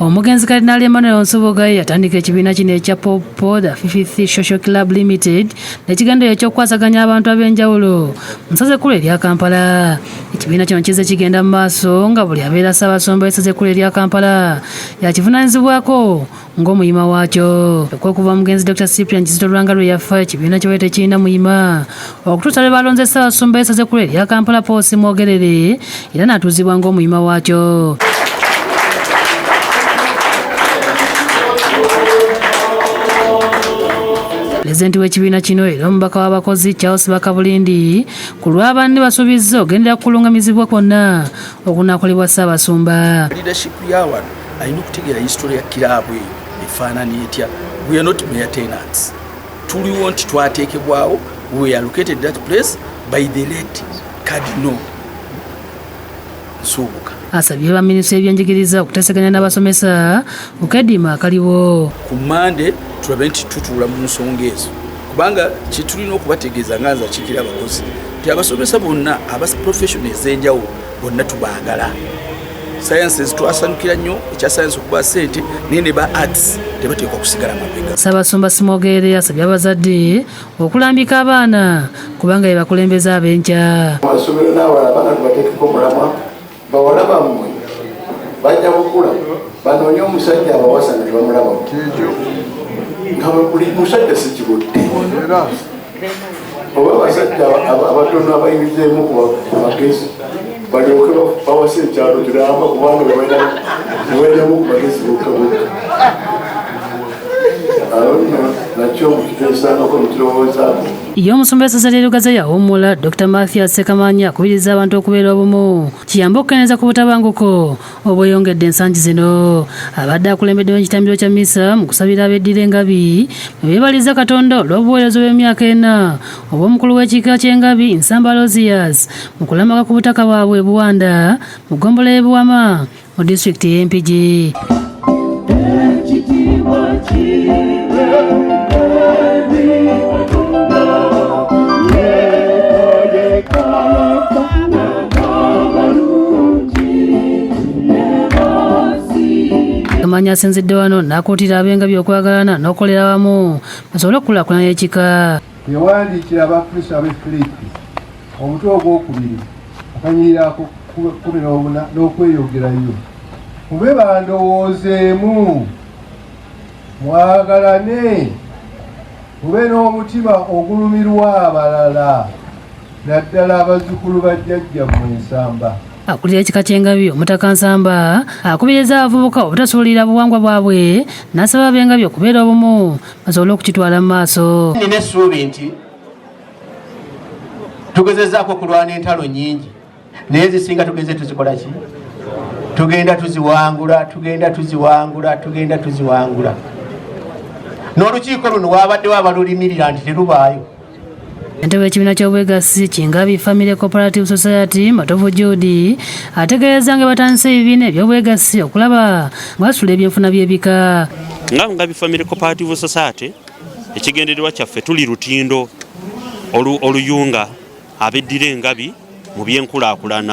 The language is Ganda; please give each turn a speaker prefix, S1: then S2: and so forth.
S1: Omugenzi Kardinali Ismail Nsubuga yatandika ekibiina kino ekya Popo the 50th Social Club Limited n'ekigendererwa eky'okukwasaganya abantu ab'enjawulo mu ssaza ekkulu erya Kampala. Ekibiina kino kizze kigenda mu maaso nga buli abeera Ssaabasumba w'essaza ekkulu erya Kampala yakivunaanyizibwako ng'omuyima waakyo. Okuva omugenzi Dr. Cyprian Kizito Lwanga lwe yafa, ekibiina ky'obadde tekirina muyima okutuusa lwe balonze Ssaabasumba w'essaza ekkulu erya Kampala Poosi Mwogerere era n'atuuzibwa ng'omuyima waakyo. Pulezidenti w'ekibiina kino era omubaka w'abakozi Charles Bakabulindi ku lw'abanne basuubizza ogendera kukulungamizibwa kwonna okunaakolebwa Ssaabasumba.
S2: Leadership y'awano alina okutegeera history ya kiraabu eyo efaanana etya. We are not mere tenants. Tuliwo nti twateekebwawo, we are located that place by the late Cardinal Nsubuga.
S1: Asabye baminisitule y'ebyenjigiriza okuteeseganya n'abasomesa Bukedde akaliwo.
S2: Ku Mande tulabe nti tutuula mu nsonga ezo kubanga kye tulina okubategeeza nga nze akiikira abakozi nti abasomesa bonna aba professional ez'enjawulo bonna tubaagala. Sciences twasanyukira nnyo ekya science okuba ssente naye ne ba arts tebateekwa kusigala mabega.
S1: Ssaabasumba Simwogere asabye abazadde okulambika abaana kubanga be bakulembeze ab'enkya.
S3: Amasomero n'awala abaana tubateekeko omulamwa bawala bammwe bajja kukula banoonye omusajja abawasa nga tebamulaba nga buli musajja si kibudde oba abasajja abatono abayimirizeemu ku magezi balyoke bawasa ekyalo kiramba kubanga webainamu ku magezi bokka bokka nakyo mukiteesanako mukirowoozaako.
S1: Ye omusumba w'essaza ly'e Lugaza yawummula Dr. Mathias Ssekamanya akubiriza abantu okubeera obumu kiyambe okukendeeza ku butabanguko obweyongedde ensangi zino. Abadde akulembeddewo ekitambiro kya mmisa mu kusabira abeddira engabi ne beebaliza Katonda olw'obuweereza bw'emyaka 4 obw'omukulu w'ekiika ky'engabi Nsamba Rosias mu kulamaga ku butaka bwabwe Buwanda mu ggombolola y'e Buwama mu disitulikiti y'e Mpigi. Ssekamanya asinzidde wano n'akuutira ab'engabi okwagalana n'okukolera wamu basobole okukulaakulanya ekika.
S4: Yawandiikira abakristo ab'e Filipi omutwe ogwokubiri akanyirira 14 n'okweyogerayo. Mube bandowoozeemu, mwagalane, mube n'omutima ogulumirwa abalala naddala abazzukulu ba jjajjammwe Nsamba.
S1: Akulira ekika ky'engabi Omutaka Nsamba akubiriza abavubuka obutasuulira buwangwa bwabwe n'asaba ab'engabi okubeera obumu basobole okukitwala mu maaso.
S5: Nina essuubi nti tugezezzaako okulwana entalo nnyingi naye zisinga tugeze tuzikola ki? Tugenda tuziwangula, tugenda tuziwangula, tugenda tuziwangula. N'olukiiko luno waabaddewo abalulimirira nti terubaayo.
S1: Ntebe w'ekibiina ky'obwegassi Kingabi Family Cooperative Society Matovu Judy ategeeza nga batandise ebibiina eby'obwegassi okulaba nga basula ebyenfuna by'ebika.
S6: Nga Kingabi Family Cooperative Society ekigendererwa kyaffe tuli lutindo oluyunga abeddira engabi mu byenkulaakulana.